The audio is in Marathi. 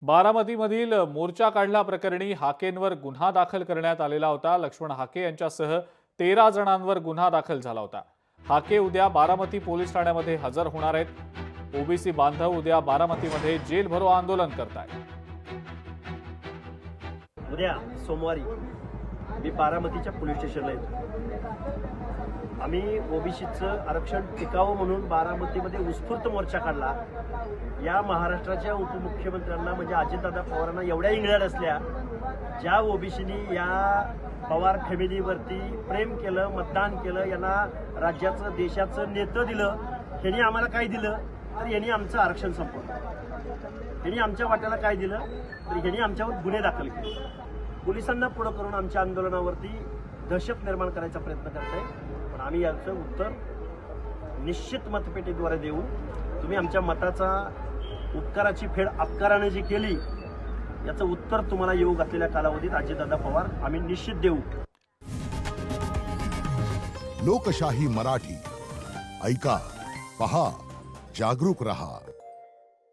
बारामतीमधील मोर्चा काढला प्रकरणी हाकेंवर गुन्हा दाखल करण्यात आलेला होता। लक्ष्मण हाके यांच्यासह 13 जणांवर गुन्हा दाखल झाला होता। हाके उद्या बारामती पोलीस ठाण्यामध्ये हजर होणार आहेत। ओबीसी बांधव उद्या बारामतीमध्ये जेल भरो आंदोलन करतायत। उद्या सोमवारी मी बारामतीच्या पोलीस स्टेशनला येतो। आम्ही ओबीसीचं आरक्षण टिकावं म्हणून बारामतीमध्ये उत्स्फूर्त मोर्चा काढला। या महाराष्ट्राच्या उपमुख्यमंत्र्यांना म्हणजे अजितदादा पवारांना एवढ्या इंगळ्या असल्या, ज्या ओबीसीनी या पवार फॅमिलीवरती प्रेम केलं, मतदान केलं, यांना राज्याचं देशाचं नेतं दिलं, यांनी आम्हाला काय दिलं तर यांनी आमचं आरक्षण संपवलं। यांनी आमच्या वाट्याला काय दिलं तर यांनी आमच्यावर गुन्हे दाखल केले। पोलिसांना पुढं करून आमच्या आंदोलनावरती दहशत निर्माण करायचा प्रयत्न करत आहे। पण आम्ही याचं उत्तर निश्चित मतपेटीद्वारे देऊ। तुम्ही आमच्या मताचा उपकाराची फेड अपकाराने जी केली, याचं उत्तर तुम्हाला येऊ घातलेल्या कालावधीत अजितदादा पवार आम्ही निश्चित देऊ। लोकशाही मराठी ऐका, पहा, जागरूक रहा।